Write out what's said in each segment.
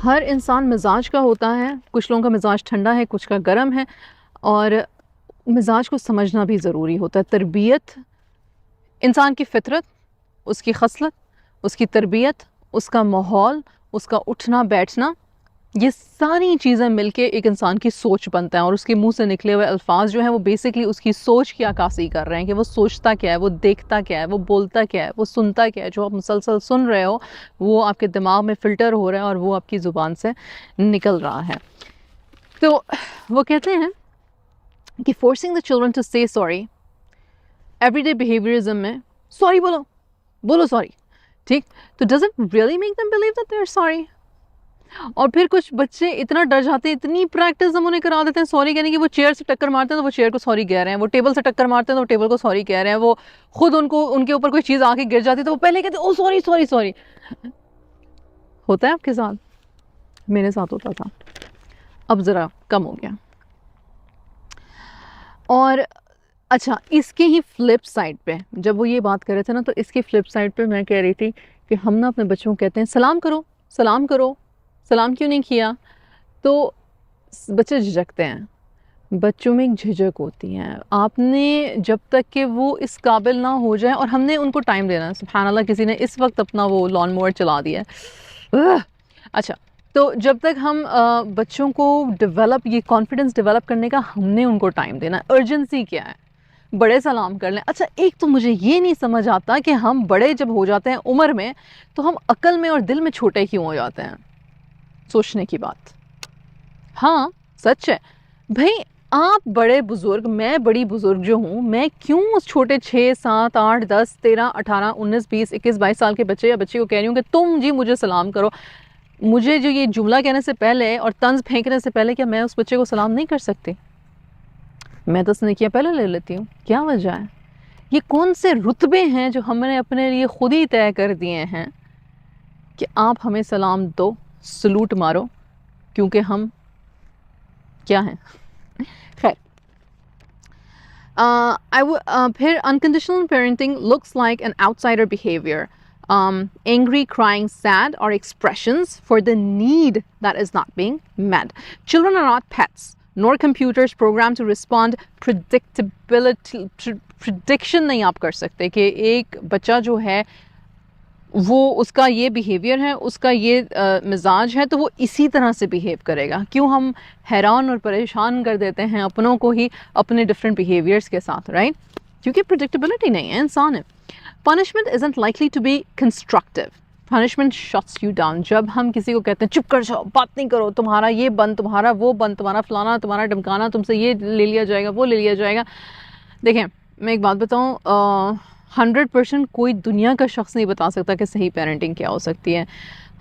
ہر انسان مزاج کا ہوتا ہے، کچھ لوگوں کا مزاج ٹھنڈا ہے، کچھ کا گرم ہے، اور مزاج کو سمجھنا بھی ضروری ہوتا ہے۔ تربیت، انسان کی فطرت، اس کی خصلت، اس کی تربیت، اس کا ماحول، اس کا اٹھنا بیٹھنا، یہ ساری چیزیں مل کے ایک انسان کی سوچ بنتا ہے، اور اس کے منہ سے نکلے ہوئے الفاظ جو ہیں وہ بیسکلی اس کی سوچ کی عکاسی کر رہے ہیں کہ وہ سوچتا کیا ہے، وہ دیکھتا کیا ہے، وہ بولتا کیا ہے، وہ سنتا کیا ہے۔ جو آپ مسلسل سن رہے ہو وہ آپ کے دماغ میں فلٹر ہو رہا ہے اور وہ آپ کی زبان سے نکل رہا ہے۔ تو وہ کہتے ہیں کہ forcing the children to say sorry, every day behaviourism میں سوری بولو، بولو سوری، ٹھیک؟ تو does it really make them believe that they are sorry? اور پھر کچھ بچے اتنا ڈر جاتے ہیں، اتنی پریکٹس ہم انہیں کرا دیتے ہیں سوری کہنے کی، وہ چیئر سے ٹکر مارتے ہیں تو وہ چیئر کو سوری کہہ رہے ہیں، وہ ٹیبل سے ٹکر مارتے ہیں تو وہ ٹیبل کو سوری کہہ رہے ہیں، وہ خود ان کے اوپر کوئی چیز آ کے گر جاتی ہے تو وہ پہلے کہتے ہیں او سوری سوری سوری۔ ہوتا ہے آپ کے ساتھ؟ میرے ساتھ ہوتا تھا، اب ذرا کم ہو گیا۔ اور اچھا، اس کے ہی فلپ سائڈ پہ جب وہ یہ بات کر رہے تھے نا، تو اس کی فلپ سائڈ پہ میں کہہ رہی تھی کہ ہم نا اپنے بچوں کو کہتے ہیں سلام کرو، سلام کرو، سلام کیوں نہیں کیا؟ تو بچے جھجکتے ہیں، بچوں میں ایک جھجک ہوتی ہے۔ آپ نے جب تک کہ وہ اس قابل نہ ہو جائے، اور ہم نے ان کو ٹائم دینا ہے۔ سبحان اللہ، کسی نے اس وقت اپنا وہ لان موور چلا دیا ہے۔ اچھا، تو جب تک ہم بچوں کو ڈیولپ، یہ کانفیڈنس ڈیولپ کرنے کا ہم نے ان کو ٹائم دینا ہے۔ ارجنسی کیا ہے؟ بڑے سلام کر لیں۔ اچھا، ایک تو مجھے یہ نہیں سمجھ آتا کہ ہم بڑے جب ہو جاتے ہیں عمر میں تو ہم عقل میں اور دل میں چھوٹے کیوں ہو جاتے ہیں؟ سوچنے کی بات۔ ہاں سچ ہے بھائی، آپ بڑے بزرگ، میں بڑی بزرگ جو ہوں، میں کیوں اس چھوٹے 6 7 8 10 13 18 19 20 21 22 سال کے بچے یا بچی کو کہہ رہی ہوں کہ تم جی مجھے سلام کرو؟ مجھے جو یہ جملہ کہنے سے پہلے اور طنز پھینکنے سے پہلے کیا میں اس بچے کو سلام نہیں کر سکتی؟ میں 10 نیکیاں پہلے لے لیتی ہوں، کیا وجہ ہے؟ یہ کون سے رتبے ہیں جو ہم نے اپنے لیے خود ہی طے کر دیے ہیں کہ آپ ہمیں سلام دو، سلوٹ مارو، کیونکہ ہم کیا ہیں؟ خیر، پھر unconditional parenting looks like an outsider behavior, angry, crying, sad are expressions for the need that is not being met. Children are not pets, nor computers programmed to respond prediction نہیں آپ کر سکتے کہ ایک بچہ جو ہے وہ اس کا یہ بیہیویئر ہے، اس کا یہ مزاج ہے تو وہ اسی طرح سے بیہیو کرے گا۔ کیوں ہم حیران اور پریشان کر دیتے ہیں اپنوں کو ہی اپنے ڈفرینٹ بیہیویئرس کے ساتھ، رائٹ؟ کیونکہ پریڈکٹیبلٹی نہیں ہے، انسان ہے۔ Punishment isn't likely to be constructive. Punishment shuts you down. جب ہم کسی کو کہتے ہیں چپ کر جاؤ، بات نہیں کرو، تمہارا یہ بند، تمہارا وہ بند، تمہارا فلانا، تمہارا ڈمکانا، تم سے یہ لے لیا جائے گا، وہ لے لیا جائے گا۔ دیکھیں، میں ایک بات بتاؤں، 100% کوئی دنیا کا شخص نہیں بتا سکتا کہ صحیح پیرنٹنگ کیا ہو سکتی ہے۔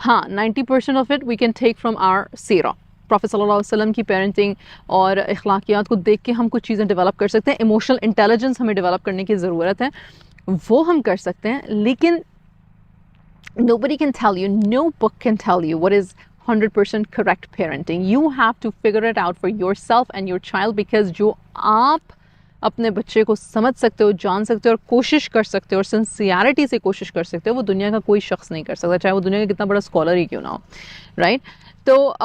ہاں، 90% of it we can take from our سیرہ، پروفیٹ صلی اللہ علیہ وسلم کی پیرنٹنگ اور اخلاقیات کو دیکھ کے ہم کچھ چیزیں ڈیولپ کر سکتے ہیں۔ ایموشنل انٹیلیجنس ہمیں ڈیولپ کرنے کی ضرورت ہے، وہ ہم کر سکتے ہیں، لیکن nobody can tell you, no book can tell you what is 100% correct parenting. You have to figure it out for yourself and your child, because جو آپ اپنے بچے کو سمجھ سکتے ہو، جان سکتے ہو اور کوشش کر سکتے ہو اور سنسیئرٹی سے کوشش کر سکتے ہو، وہ دنیا کا کوئی شخص نہیں کر سکتا، چاہے وہ دنیا کا کتنا بڑا اسکالر ہی کیوں نہ ہو، رائٹ؟ تو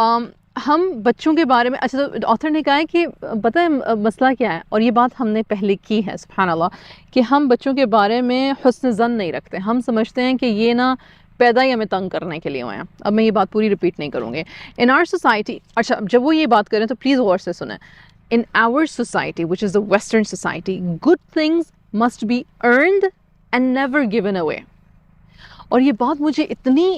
ہم بچوں کے بارے میں، اچھا، تو آتھر نے کہا ہے کہ پتہ ہے مسئلہ کیا ہے، اور یہ بات ہم نے پہلے کی ہے، سبحان اللہ، کہ ہم بچوں کے بارے میں حسن ظن نہیں رکھتے۔ ہم سمجھتے ہیں کہ یہ نا پیدا ہی ہمیں تنگ کرنے کے لیے ہوئے ہیں۔ اب میں یہ بات پوری ریپیٹ نہیں کروں گی۔ ان آور سوسائٹی، اچھا جب وہ یہ بات کریں تو پلیز غور سے سنیں۔ In our society, which is the Western society, good things must be earned and never given away. اور یہ بات مجھے اتنی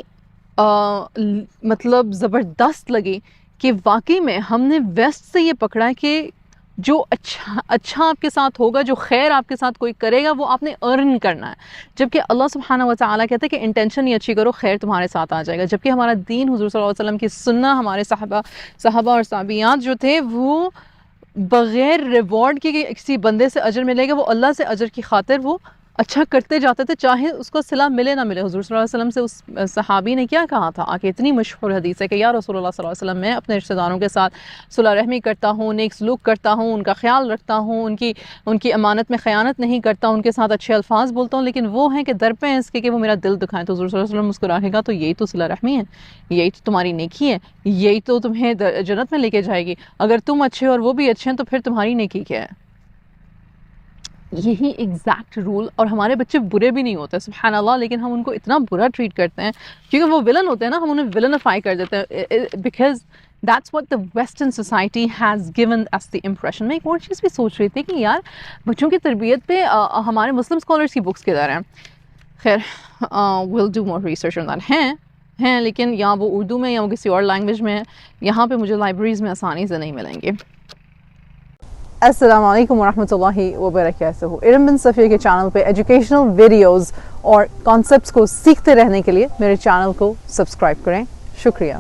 مطلب زبردست لگی کہ واقعی میں ہم نے ویسٹ سے یہ پکڑا ہے کہ جو اچھا آپ کے ساتھ ہوگا، جو خیر آپ کے ساتھ کوئی کرے گا، وہ آپ نے ارن کرنا ہے۔ جبکہ اللہ سبحانہ و تعالیٰ کہتا ہے کہ انٹینشن ہی اچھی کرو، خیر تمہارے ساتھ آ جائے گا۔ جبکہ ہمارا دین، حضور صلی اللہ علیہ وسلم کی سنت، ہمارے صحابہ اور صحابیات جو تھے، وہ بغیر ریوارڈ کے کسی بندے سے اجر ملے گا، وہ اللہ سے اجر کی خاطر وہ اچھا کرتے جاتے تھے چاہے اس کو صلہ ملے نہ ملے. حضور صلی اللہ علیہ وسلم سے اس صحابی نے کیا کہا تھا کہ اتنی مشہور حدیث ہے کہ یا رسول اللہ صلی اللہ علیہ وسلم میں اپنے رشتہ داروں کے ساتھ صلح رحمی کرتا ہوں, نیک سلوک کرتا ہوں, ان کا خیال رکھتا ہوں, ان کی امانت میں خیانت نہیں کرتا, ان کے ساتھ اچھے الفاظ بولتا ہوں, لیکن وہ ہیں کہ در پہ ہیں اس کے کہ وہ میرا دل دکھائیں. تو حضور صلی اللہ علیہ وسلم مسکراہے گا تو یہی تو صلہ رحمی ہے, یہی تو تمہاری نیکی ہے, یہی تو تمہیں جنت میں لے کے جائے گی. اگر تم اچھے اور وہ بھی اچھے ہیں تو پھر تمہاری نیکی کیا ہے؟ یہی ایگزیکٹ رول. اور ہمارے بچے برے بھی نہیں ہوتے سبحان اللہ, لیکن ہم ان کو اتنا برا ٹریٹ کرتے ہیں کیونکہ وہ ولن ہوتے ہیں نا, ہم انہیں ولنفائی کر دیتے ہیں because that's what the western society has given us the impression. میں ایک اور چیز بھی سوچ رہی تھی کہ یار بچوں کی تربیت پہ ہمارے مسلم اسکالرس کی بکس کدھر ہیں؟ خیر will do more research on that. ہیں لیکن یا وہ اردو میں یا وہ کسی اور لینگویج میں, یہاں پہ مجھے لائبریریز میں آسانی سے نہیں ملیں گے. السلام علیکم ورحمۃ اللہ وبرکاتہ. ارم بن صفیہ کے چینل پہ ایجوکیشنل ویڈیوز اور کانسیپٹس کو سیکھتے رہنے کے لیے میرے چینل کو سبسکرائب کریں. شکریہ.